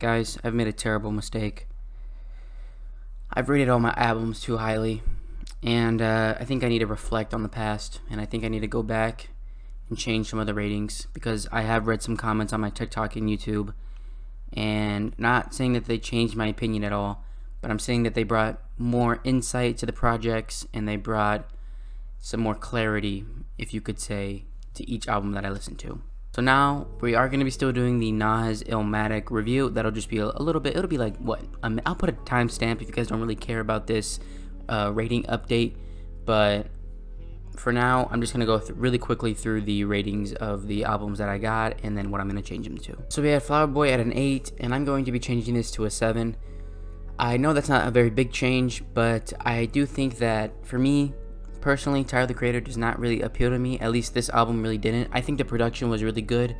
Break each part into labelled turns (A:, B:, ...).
A: Guys, I've made a terrible mistake. I've rated all my albums too highly, and I think I need to reflect on the past, and I think I need to go back and change some of the ratings because I have read some comments on my TikTok and YouTube, and not saying that they changed my opinion at all, but I'm saying that they brought more insight to the projects and they brought some more clarity, if you could say, to each album that I listened to. So now we are going to be still doing the Nas Illmatic review. That'll just be a little bit, it'll be like what? I'll put a timestamp if you guys don't really care about this rating update. But for now, I'm just going to go really quickly through the ratings of the albums that I got and then what I'm going to change them to. So we had Flower Boy at an 8, and I'm going to be changing this to a 7. I know that's not a very big change, but I do think that for me, personally, Tyler the Creator does not really appeal to me. At least this album really didn't. I think the production was really good,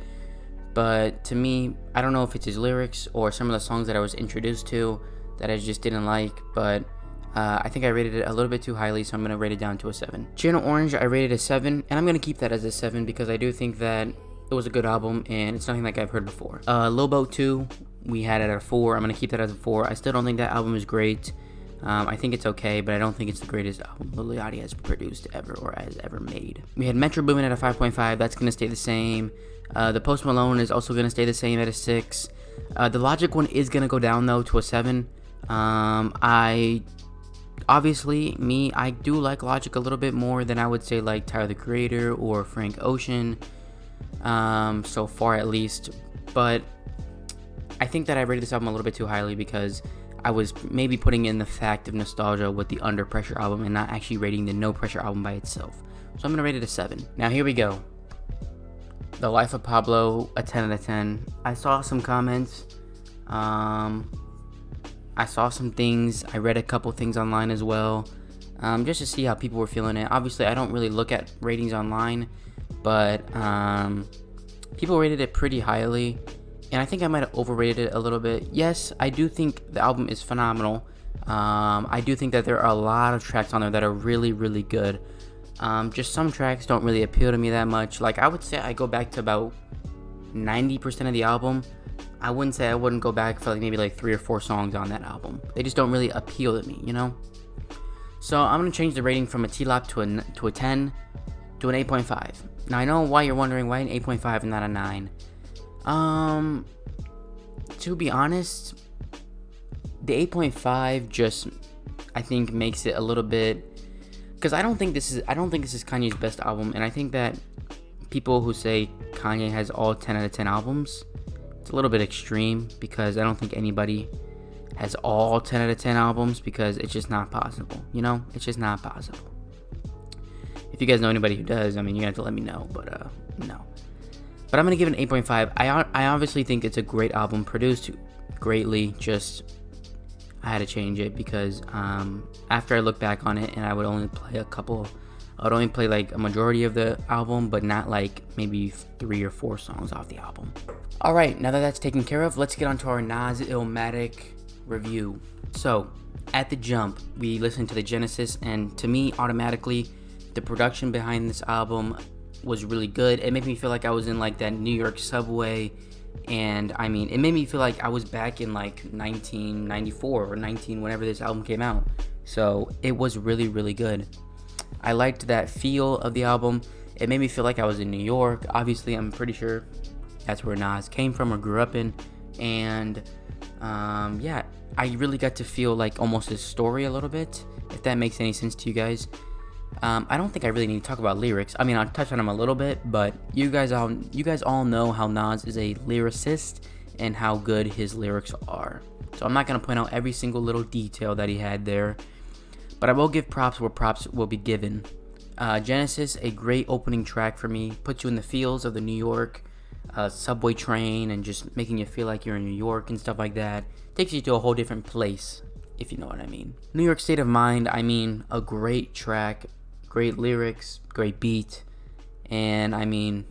A: but to me, I don't know if it's his lyrics or some of the songs that I was introduced to that I just didn't like, but I think I rated it a little bit too highly, so I'm going to rate it down to a 7. Channel Orange, I rated a 7, and I'm going to keep that as a 7 because I do think that it was a good album, and it's nothing like I've heard before. Lil Boat 2, we had it at a 4. I'm going to keep that as a 4. I still don't think that album is great. I think it's okay, but I don't think it's the greatest album Lil Yachty has produced ever or has ever made. We had Metro Boomin at a 5.5. That's going to stay the same. The Post Malone is also going to stay the same at a 6. The Logic one is going to go down, though, to a 7. I do like Logic a little bit more than I would say like Tyler the Creator or Frank Ocean, so far at least. But I think that I rated this album a little bit too highly because I was maybe putting in the fact of nostalgia with the Under Pressure album and not actually rating the No Pressure album by itself. So I'm going to rate it a 7. Now here we go. The Life of Pablo, a 10 out of 10. I saw some comments. I saw some things. I read a couple things online as well, just to see how people were feeling it. Obviously, I don't really look at ratings online, but people rated it pretty highly. And I think I might have overrated it a little bit. Yes, I do think the album is phenomenal. I do think that there are a lot of tracks on there that are really, really good. Just some tracks don't really appeal to me that much. Like, I would say I go back to about 90% of the album. I wouldn't say I wouldn't go back for like maybe like 3 or 4 songs on that album. They just don't really appeal to me, you know? So I'm going to change the rating from a T-Lop to a 10 to an 8.5. Now, I know why you're wondering why an 8.5 and not a 9. To be honest, the 8.5 just, I think, makes it a little bit, because I don't think this is Kanye's best album, and I think that people who say Kanye has all 10 out of 10 albums, it's a little bit extreme, because I don't think anybody has all 10 out of 10 albums, because it's just not possible, you know? It's just not possible. If you guys know anybody who does, I mean, you have to let me know, but no. But I'm going to give it an 8.5. I obviously think it's a great album, produced greatly. Just, I had to change it because after I look back on it, and I would only play like a majority of the album, but not like maybe 3 or 4 songs off the album. Alright, now that that's taken care of, let's get on to our Nas Illmatic review. So, at the jump, we listened to the Genesis, and to me, automatically, the production behind this album was really good. It made me feel like I was in like that New York subway, and I mean, it made me feel like I was back in like 1994 or whenever this album came out. So it was really, really good. I liked that feel of the album. It made me feel like I was in New York. Obviously, I'm pretty sure that's where Nas came from or grew up in, and yeah, I really got to feel like almost his story a little bit, if that makes any sense to you guys. I don't think I really need to talk about lyrics. I mean, I'll touch on them a little bit, but you guys all know how Nas is a lyricist and how good his lyrics are. So I'm not going to point out every single little detail that he had there, but I will give props where props will be given. Genesis, a great opening track for me. Puts you in the feels of the New York subway train and just making you feel like you're in New York and stuff like that. Takes you to a whole different place, if you know what I mean. New York State of Mind, I mean, a great track. Great lyrics, great beat, and I mean,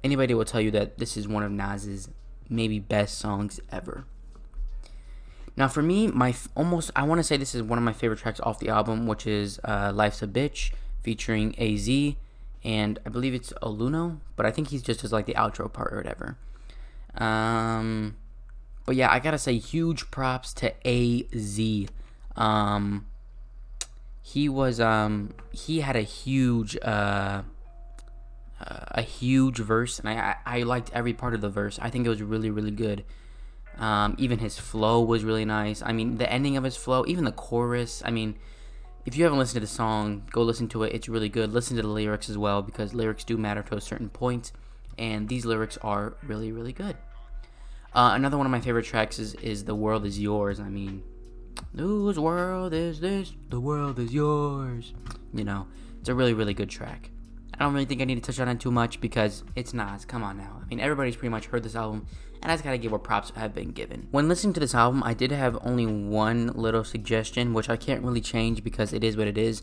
A: anybody will tell you that this is one of Nas's maybe best songs ever. Now for me, I want to say this is one of my favorite tracks off the album, which is Life's a Bitch, featuring AZ, and I believe it's Oluno, but I think he's just as like the outro part or whatever. But yeah, I gotta say huge props to AZ. He had a huge verse, and I liked every part of the verse. I think it was really, really good. Even his flow was really nice. I mean, the ending of his flow, even the chorus. I mean, if you haven't listened to the song, go listen to it. It's really good. Listen to the lyrics as well, because lyrics do matter to a certain point, and these lyrics are really, really good. Another one of my favorite tracks is The World Is Yours. I mean, whose world is this? The world is yours. You know, it's a really, really good track. I don't really think I need to touch on it too much because it's Nas. Come on now. I mean, everybody's pretty much heard this album, and I just gotta give what props have been given. When listening to this album, I did have only one little suggestion, which I can't really change because it is what it is.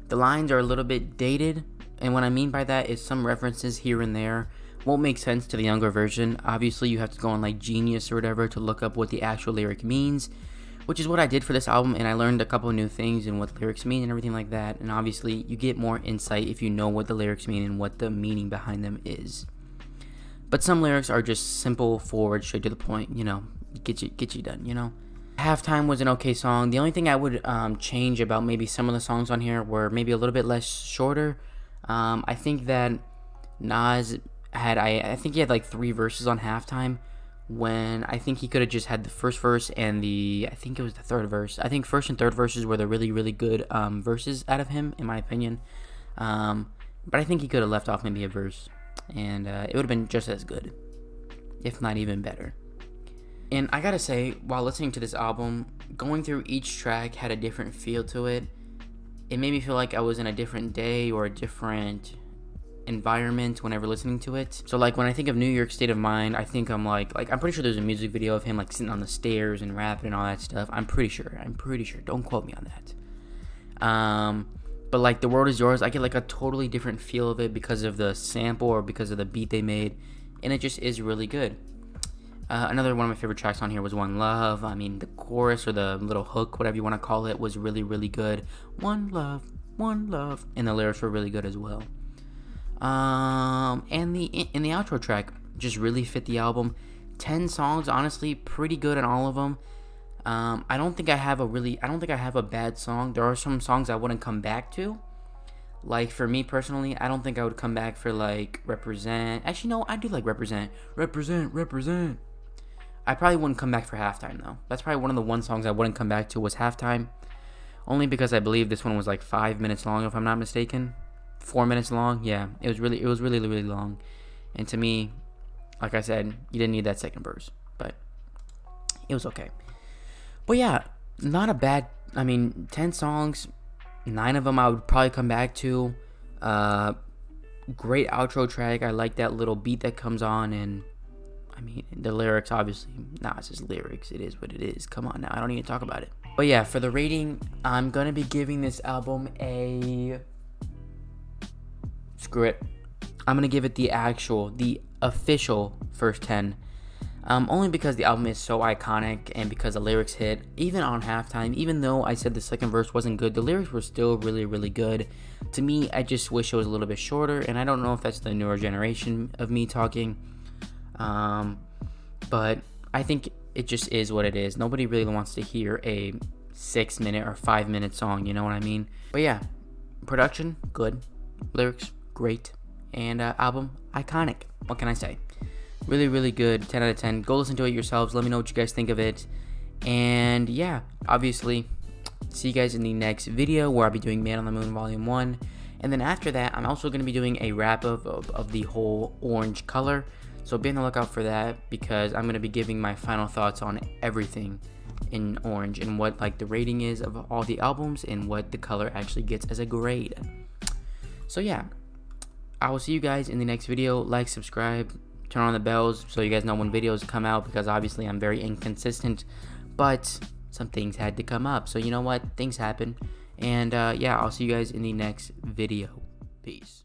A: The lines are a little bit dated, and what I mean by that is some references here and there won't make sense to the younger version. Obviously, you have to go on like Genius or whatever to look up what the actual lyric means, which is what I did for this album, and I learned a couple of new things and what the lyrics mean and everything like that. And obviously, you get more insight if you know what the lyrics mean and what the meaning behind them is. But some lyrics are just simple, forward, straight to the point. You know, get you done. You know. Halftime was an okay song. The only thing I would change about maybe some of the songs on here were maybe a little bit less shorter. I think that Nas had I think he had like 3 verses on Halftime, when I think he could have just had the first verse and I think it was the third verse. I think first and third verses were the really, really good verses out of him, in my opinion. But I think he could have left off maybe a verse, and it would have been just as good, if not even better. And I gotta say, while listening to this album, going through each track had a different feel to it. It made me feel like I was in a different day or a different environment whenever listening to it. So like when I think of New York State of Mind, I think I'm like I'm pretty sure there's a music video of him like sitting on the stairs and rapping and all that stuff. I'm pretty sure. Don't quote me on that. But like The World Is Yours, I get like a totally different feel of it because of the sample or because of the beat they made, and it just is really good. Another one of my favorite tracks on here was One Love. I mean, the chorus or the little hook, whatever you want to call it, was really, really good. One love, and the lyrics were really good as well. And the outro track just really fit the album. 10 songs, honestly, pretty good in all of them. I don't think I have a bad song. There are some songs I wouldn't come back to. Like for me personally, I don't think I would come back for like Represent. Actually, no, I do like Represent. Represent. I probably wouldn't come back for Halftime though. That's probably one of the one songs I wouldn't come back to was Halftime. Only because I believe this one was like 5 minutes long, if I'm not mistaken. 4 minutes long. Yeah, it was really, really long. And to me, like I said, you didn't need that second verse, but it was okay. But yeah, not a bad. I mean, 10 songs, 9 of them I would probably come back to. Great outro track. I like that little beat that comes on, and I mean the lyrics. Obviously, it's just lyrics. It is what it is. Come on now, I don't need to talk about it. But yeah, for the rating, I'm gonna be giving this album a. Screw it. I'm going to give it the official first 10. Only because the album is so iconic and because the lyrics hit. Even on Halftime, even though I said the second verse wasn't good, the lyrics were still really, really good. To me, I just wish it was a little bit shorter, and I don't know if that's the newer generation of me talking. But I think it just is what it is. Nobody really wants to hear a 6-minute or 5-minute song, you know what I mean? But yeah, production, good. Lyrics, great. And album, iconic. What can I say? Really, really good. 10 out of 10. Go listen to it yourselves. Let me know what you guys think of it. And yeah, obviously, see you guys in the next video where I'll be doing Man on the Moon Volume 1. And then after that, I'm also going to be doing a wrap of the whole orange color. So be on the lookout for that, because I'm going to be giving my final thoughts on everything in orange and what like the rating is of all the albums and what the color actually gets as a grade. So yeah, I will see you guys in the next video. Like, subscribe, turn on the bells so you guys know when videos come out, because obviously I'm very inconsistent, but some things had to come up. So you know what? Things happen. And yeah, I'll see you guys in the next video. Peace.